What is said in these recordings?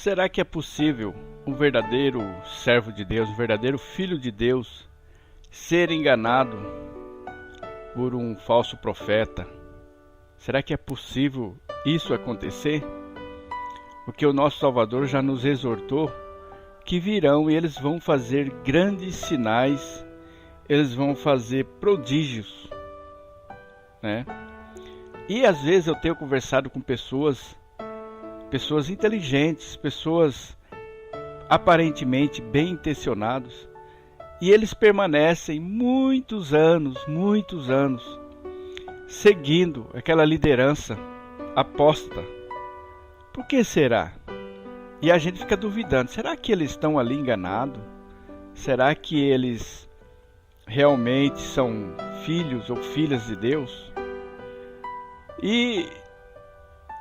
Será que é possível um verdadeiro servo de Deus, um verdadeiro filho de Deus, ser enganado por um falso profeta? Será que é possível isso acontecer? Porque o nosso Salvador já nos exortou que virão e eles vão fazer grandes sinais, eles vão fazer prodígios, né? E às vezes eu tenho conversado com pessoas inteligentes, pessoas aparentemente bem intencionados, e eles permanecem muitos anos, seguindo aquela liderança apóstata. Por que será? E a gente fica duvidando, será que eles estão ali enganados? Será que eles realmente são filhos ou filhas de Deus? E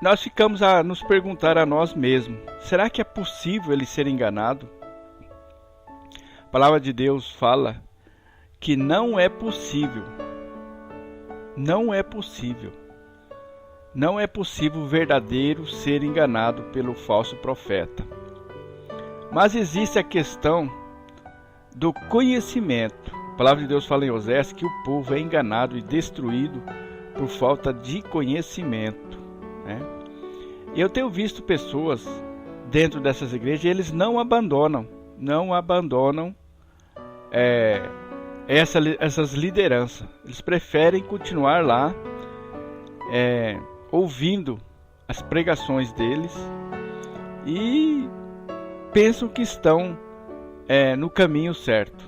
nós ficamos a nos perguntar a nós mesmos, será que é possível ele ser enganado? A palavra de Deus fala que não é possível. Não é possível. Não é possível o verdadeiro ser enganado pelo falso profeta. Mas existe a questão do conhecimento. A palavra de Deus fala em Osés que o povo é enganado e destruído por falta de conhecimento, né? Eu tenho visto pessoas dentro dessas igrejas, eles não abandonam essas lideranças. Eles preferem continuar lá, ouvindo as pregações deles e pensam que estão no caminho certo.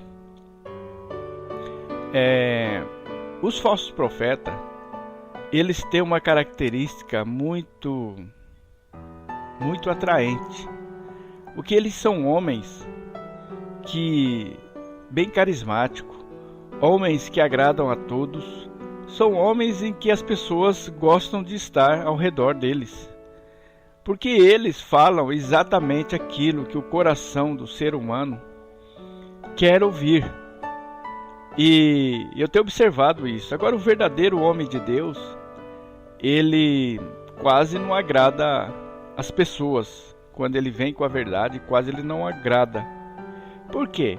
Os falsos profetas, eles têm uma característica muito atraente, porque eles são homens bem carismáticos, homens que agradam a todos, são homens em que as pessoas gostam de estar ao redor deles, porque eles falam exatamente aquilo que o coração do ser humano quer ouvir. E eu tenho observado isso. Agora, o verdadeiro homem de Deus, ele quase não agrada as pessoas. Quando ele vem com a verdade, quase ele não agrada. Por quê?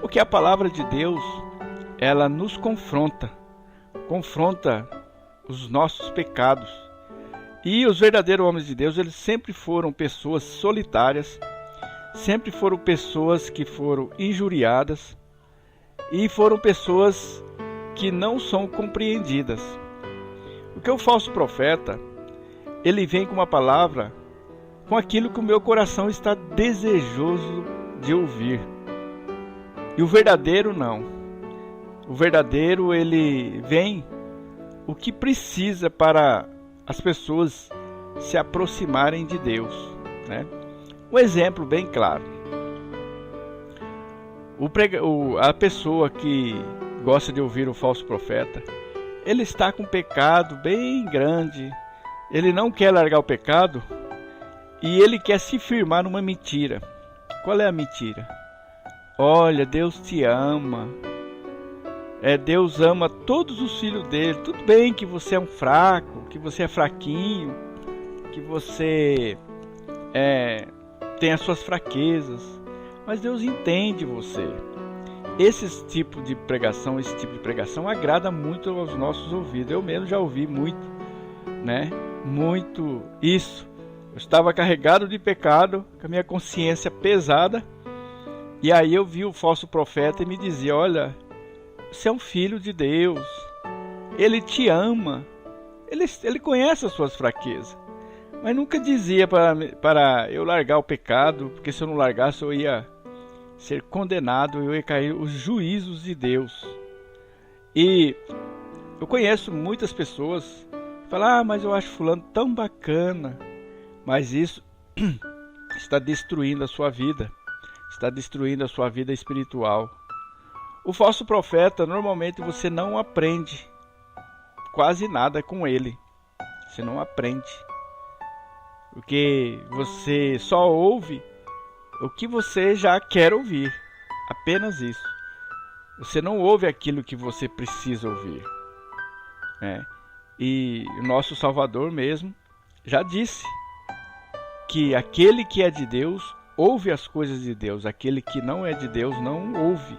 Porque a palavra de Deus, ela nos confronta os nossos pecados. E os verdadeiros homens de Deus, eles sempre foram pessoas solitárias, sempre foram pessoas que foram injuriadas e foram pessoas que não são compreendidas. Porque o falso profeta, ele vem com uma palavra, com aquilo que o meu coração está desejoso de ouvir. E o verdadeiro não. O verdadeiro, ele vem o que precisa para as pessoas se aproximarem de Deus, né? Um exemplo bem claro. A pessoa que gosta de ouvir o falso profeta, ele está com um pecado bem grande, ele não quer largar o pecado e ele quer se firmar numa mentira. Qual é a mentira? Olha, Deus te ama, Deus ama todos os filhos dele. Tudo bem que você é um fraco, que você é fraquinho, que você tem as suas fraquezas, mas Deus entende você. Esse tipo de pregação agrada muito aos nossos ouvidos. Eu mesmo já ouvi muito, né? Muito isso. Eu estava carregado de pecado, com a minha consciência pesada, e aí eu vi o falso profeta e me dizia: olha, você é um filho de Deus, Ele te ama, Ele conhece as suas fraquezas, mas nunca dizia para eu largar o pecado, porque se eu não largasse eu ia ser condenado, eu ia cair os juízos de Deus. E eu conheço muitas pessoas que falam: mas eu acho fulano tão bacana, mas isso está destruindo a sua vida, está destruindo a sua vida espiritual. O falso profeta, normalmente você não aprende quase nada com ele, você não aprende, porque você só ouve o que você já quer ouvir, apenas isso. Você não ouve aquilo que você precisa ouvir, né? E o nosso Salvador mesmo já disse que aquele que é de Deus ouve as coisas de Deus, aquele que não é de Deus não ouve.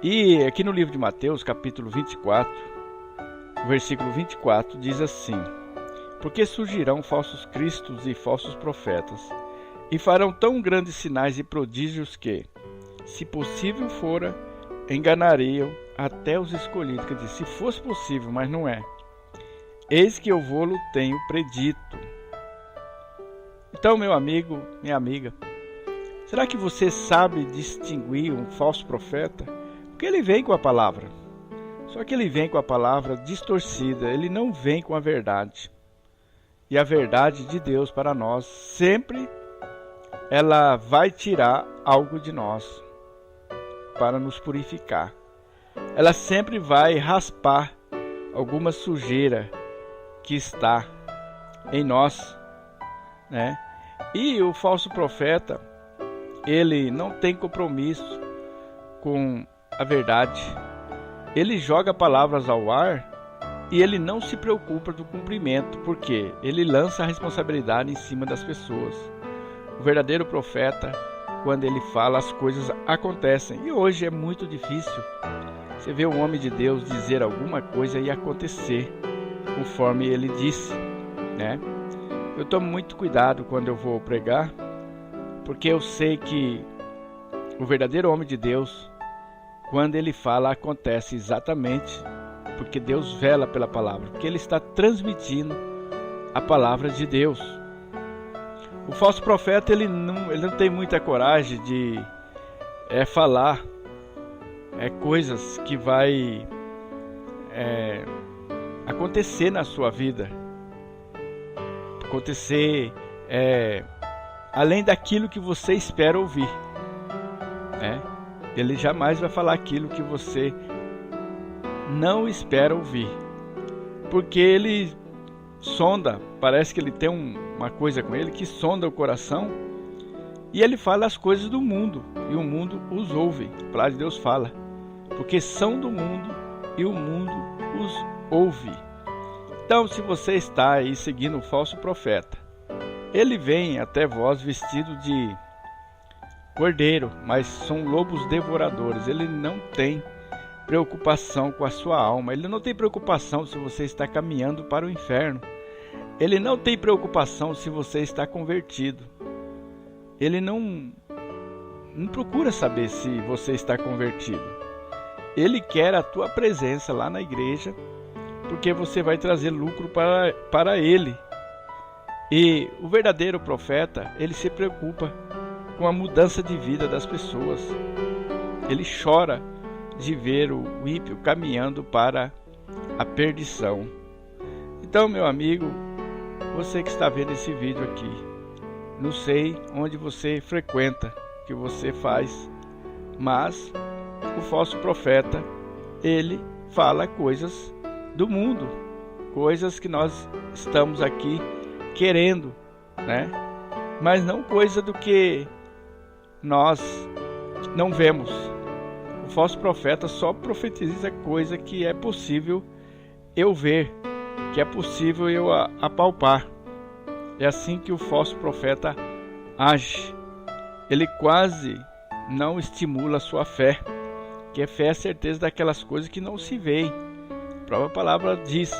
E aqui no livro de Mateus, capítulo 24, versículo 24, diz assim: porque surgirão falsos cristos e falsos profetas, e farão tão grandes sinais e prodígios que, se possível fora, enganariam até os escolhidos. Quer dizer, se fosse possível, mas não é. Eis que eu vou-lo tenho predito. Então, meu amigo, minha amiga, será que você sabe distinguir um falso profeta? Porque ele vem com a palavra. Só que ele vem com a palavra distorcida, ele não vem com a verdade. E a verdade de Deus para nós, sempre ela vai tirar algo de nós para nos purificar. Ela sempre vai raspar alguma sujeira que está em nós, né? E o falso profeta, ele não tem compromisso com a verdade. Ele joga palavras ao ar e ele não se preocupa do cumprimento, porque ele lança a responsabilidade em cima das pessoas. O verdadeiro profeta, quando ele fala, as coisas acontecem. E hoje é muito difícil você ver um homem de Deus dizer alguma coisa e acontecer conforme ele disse, né? Eu tomo muito cuidado quando eu vou pregar, porque eu sei que o verdadeiro homem de Deus, quando ele fala, acontece exatamente porque Deus vela pela palavra, porque ele está transmitindo a palavra de Deus. O falso profeta, ele não tem muita coragem de falar coisas que vai acontecer na sua vida, acontecer além daquilo que você espera ouvir, né? Ele jamais vai falar aquilo que você não espera ouvir, porque ele sonda, parece que ele tem uma coisa com ele que sonda o coração, e ele fala as coisas do mundo, e o mundo os ouve. A palavra de Deus fala, porque são do mundo e o mundo os ouve. Então, se você está aí seguindo um falso profeta, ele vem até vós vestido de cordeiro, mas são lobos devoradores. Ele não tem preocupação com a sua alma, ele não tem preocupação se você está caminhando para o inferno, ele não tem preocupação se você está convertido, ele não procura saber se você está convertido, ele quer a tua presença lá na igreja, porque você vai trazer lucro para ele. E o verdadeiro profeta, ele se preocupa com a mudança de vida das pessoas, ele chora de ver o ímpio caminhando para a perdição. Então, meu amigo, você que está vendo esse vídeo aqui, não sei onde você frequenta, o que você faz, mas o falso profeta, ele fala coisas do mundo, coisas que nós estamos aqui querendo, né? Mas não coisa do que nós não vemos. O falso profeta só profetiza coisa que é possível eu ver, que é possível eu apalpar. É assim que o falso profeta age. Ele quase não estimula a sua fé, que a fé é a certeza daquelas coisas que não se veem. A própria palavra diz.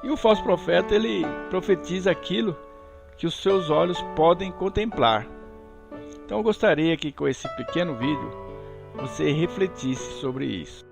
E o falso profeta, ele profetiza aquilo que os seus olhos podem contemplar. Então eu gostaria que com esse pequeno vídeo você refletisse sobre isso.